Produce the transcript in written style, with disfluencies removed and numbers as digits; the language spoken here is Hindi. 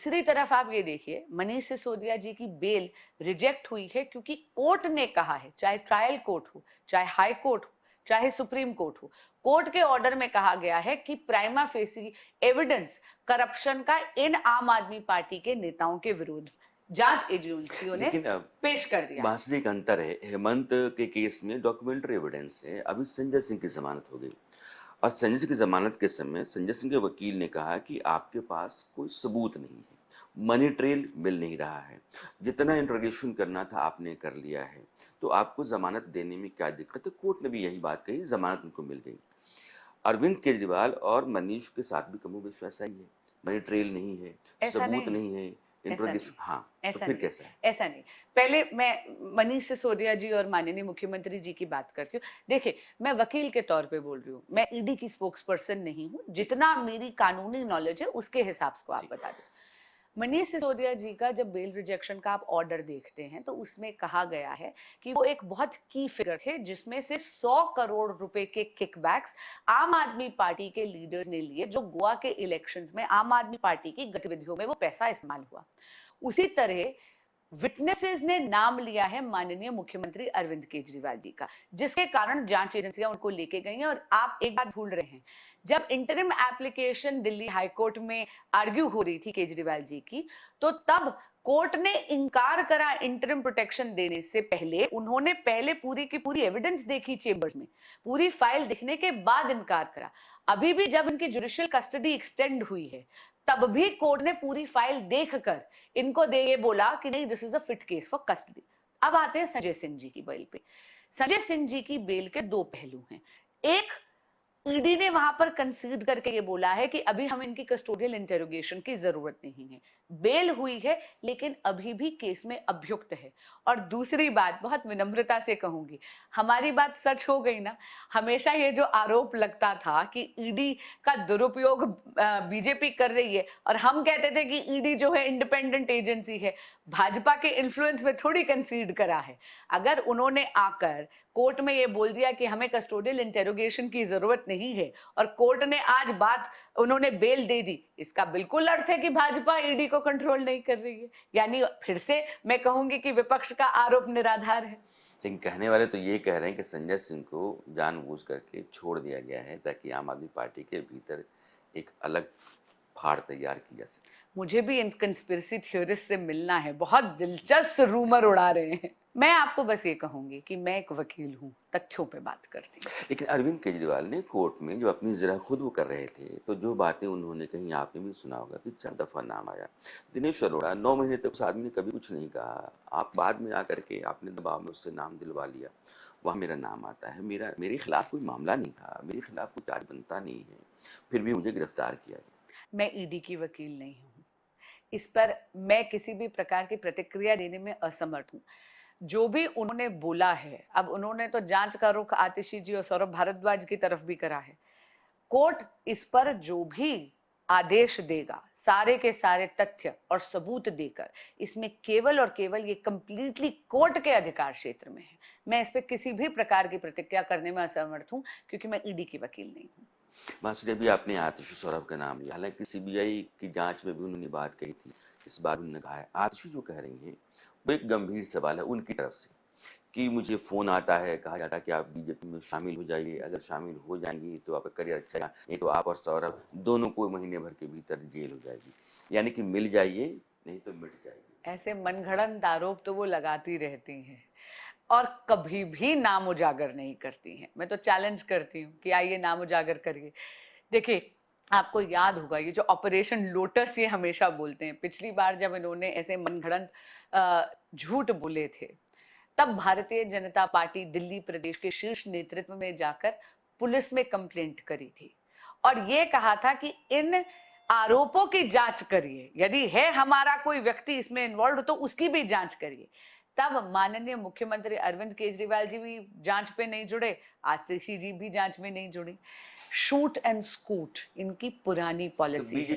दूसरी तरफ आप ये देखिए, मनीष सिसोदिया जी की बेल रिजेक्ट हुई है क्योंकि कोर्ट ने कहा है, चाहे ट्रायल कोर्ट हो, चाहे हाई कोर्ट हो, चाहे सुप्रीम कोर्ट हो, कोर्ट के ऑर्डर में कहा गया है कि प्राइमा फेसी एविडेंस करप्शन का इन आम आदमी पार्टी के नेताओं के विरुद्ध जांच एजेंसियों ने लेकिन पेश कर दिया। वहां से एक अंतर है, हेमंत के केस में डॉक्यूमेंट्री एविडेंस है, अभी संजय सिंह की जमानत हो गई और संजय सिंह की जमानत के समय संजय सिंह के वकील ने कहा कि आपके पास कोई सबूत नहीं है, मनी ट्रेल मिल नहीं रहा है, जितना इंट्रोगेशन करना था आपने कर लिया है, तो आपको जमानत देने में क्या दिक्कत है। कोर्ट ने भी यही बात कही, जमानत उनको मिल गई। अरविंद केजरीवाल और मनीष के साथ भी कमोबेश वैसा ही है, मनी ट्रेल नहीं है, ऐसा सबूत नहीं, नहीं है, ऐसा नहीं, इंट्रोगेशन। हाँ, तो ऐसा फिर नहीं, कैसा है? ऐसा नहीं। पहले मैं मनीष सिसोदिया जी और माननीय मुख्यमंत्री जी की बात करती हूँ। देखिए, मैं वकील के तौर पे बोल रही हूँ, मैं ईडी की स्पोक्स पर्सन नहीं हूँ। जितना मेरी कानूनी नॉलेज है उसके हिसाब से आप बता दो। मनीष सिसोदिया जी का जब बेल रिजेक्शन का आप ऑर्डर देखते हैं तो उसमें कहा गया है कि वो एक बहुत की फिगर थे जिसमें से 100 करोड़ रुपए के किकबैक्स आम आदमी पार्टी के लीडर्स ने लिए, जो गोवा के इलेक्शंस में आम आदमी पार्टी की गतिविधियों में वो पैसा इस्तेमाल हुआ। उसी तरह विटनेसेस ने नाम लिया है माननीय मुख्यमंत्री अरविंद केजरीवाल जी का, जिसके कारण जांच एजेंसियां उनको लेके गई हैं। और आप एक बात भूल रहे हैं, जब interim application Delhi high court में आर्ग्यू हो रही थी केजरीवाल जी की, तो तब कोर्ट ने इनकार करा इंटरिम प्रोटेक्शन देने से पहले। उन्होंने पहले पूरी की पूरी एविडेंस देखी चेंबर्स में, पूरी फाइल दिखने के बाद इनकार करा। अभी भी जब इनकी जुडिशियल कस्टडी एक्सटेंड हुई है, तब भी कोर्ट ने पूरी फाइल देखकर इनको दे ये बोला कि नहीं, this is a fit case for custody. अब आते हैं संजय सिंह जी की बेल पे। संजय सिंह जी की बेल के दो पहलू हैं। एक, ईडी ने वहां पर कंसीड करके ये बोला है कि अभी हम इनकी कस्टोडियल इंटेरोगेशन की जरूरत नहीं है, बेल हुई है लेकिन अभी भी केस में अभियुक्त है। और दूसरी बात, बहुत विनम्रता से कहूंगी, हमारी बात सच हो गई ना। हमेशा ये जो आरोप लगता था कि ईडी का दुरुपयोग बीजेपी कर रही है, और हम कहते थे कि ईडी जो है इंडिपेंडेंट एजेंसी है, भाजपा के इन्फ्लुएंस में थोड़ी कंसीड करा है। अगर उन्होंने आकर कोर्ट में ये बोल दिया कि हमें कस्टोडियल इंटेरोगेशन की जरूरत नहीं है, और कोर्ट ने आज बात, उन्होंने बेल दे दी, इसका बिल्कुल अर्थ है कि भाजपा ईडी को कंट्रोल नहीं कर रही है। यानी फिर से मैं कहूंगी कि विपक्ष का आरोप निराधार है। लेकिन कहने वाले तो ये कह रहे हैं कि संजय सिंह को जानबूझ करके छोड़ दिया गया है ताकि आम आदमी पार्टी के भीतर एक अलग फाड़ तैयार की जा सके। मुझे भी इन कंस्पिरेसी थ्योरिस्ट से मिलना है, बहुत दिलचस्प रूमर उड़ा रहे हैं। मैं आपको बस ये कहूंगी कि मैं एक वकील हूँ, तथ्यों पे बात करती हूँ। लेकिन अरविंद केजरीवाल ने कोर्ट में जो अपनी जरा खुद वो कर रहे थे, तो जो बातें उन्होंने कही, आपने भी सुना होगा कि 4 दफा नाम आया। दिनेश अरोड़ा 9 महीने तक उस आदमी ने कभी कुछ नहीं कहा, आप बाद में आकर के आपने दबाव में उससे नाम दिलवा लिया, वहाँ मेरा नाम आता है, मेरे खिलाफ कोई मामला नहीं था, मेरे खिलाफ कोई चार्ज बनता नहीं है, फिर भी मुझे गिरफ्तार किया गया। मैं ईडी की वकील नहीं हूँ, इस पर मैं किसी भी प्रकार की प्रतिक्रिया देने में असमर्थ हूँ। जो भी उन्होंने बोला है, अब उन्होंने तो जांच का रुख आतिशी जी और सौरभ भारद्वाज की तरफ भी करा है। कोर्ट इस पर जो भी आदेश देगा, सारे के सारे तथ्य और सबूत देकर, इसमें केवल और केवल ये कंप्लीटली कोर्ट के अधिकार क्षेत्र में है। मैं इस पर किसी भी प्रकार की प्रतिक्रिया करने में असमर्थ हूँ, क्योंकि मैं ईडी की वकील नहीं हूँ। मास्टर, अभी आपने आतिशी सौरभ का नाम लिया, हालांकि सीबीआई की जांच में भी उन्होंने बात कही थी, इस बार उन्होंने कहा है। आतिशी जो कह रही है वो एक गंभीर सवाल है उनकी तरफ से कि मुझे फ़ोन आता है, कहा जाता है कि आप बीजेपी में शामिल हो जाइए, अगर शामिल हो जाएंगी तो आपका करियर अच्छा है, नहीं तो आप और सौरभ दोनों को महीने भर के भीतर जेल हो जाएगी, यानी कि मिल जाइए नहीं तो मिट जाएगी। ऐसे मनगढ़ंत आरोप तो वो लगाती रहती हैं और कभी भी नाम उजागर नहीं करती हैं। मैं तो चैलेंज करती हूँ कि आइए नाम उजागर करिए। देखिए, आपको याद होगा ये जो ऑपरेशन लोटस, ये हमेशा बोलते हैं, पिछली बार जब इन्होंने ऐसे मनगढ़ंत झूठ बोले थे, तब भारतीय जनता पार्टी दिल्ली प्रदेश के शीर्ष नेतृत्व में जाकर पुलिस में कंप्लेंट करी थी और ये कहा था कि इन आरोपों की जांच करिए, यदि है हमारा कोई व्यक्ति इसमें इन्वॉल्व तो उसकी भी जांच करिए। तब माननीय मुख्यमंत्री अरविंद केजरीवाल जी भी जांच पे नहीं जुड़े, आतिशी जी भी जांच में नहीं जुड़ी। शूट एंड स्कूट इनकी पुरानी पॉलिसी है।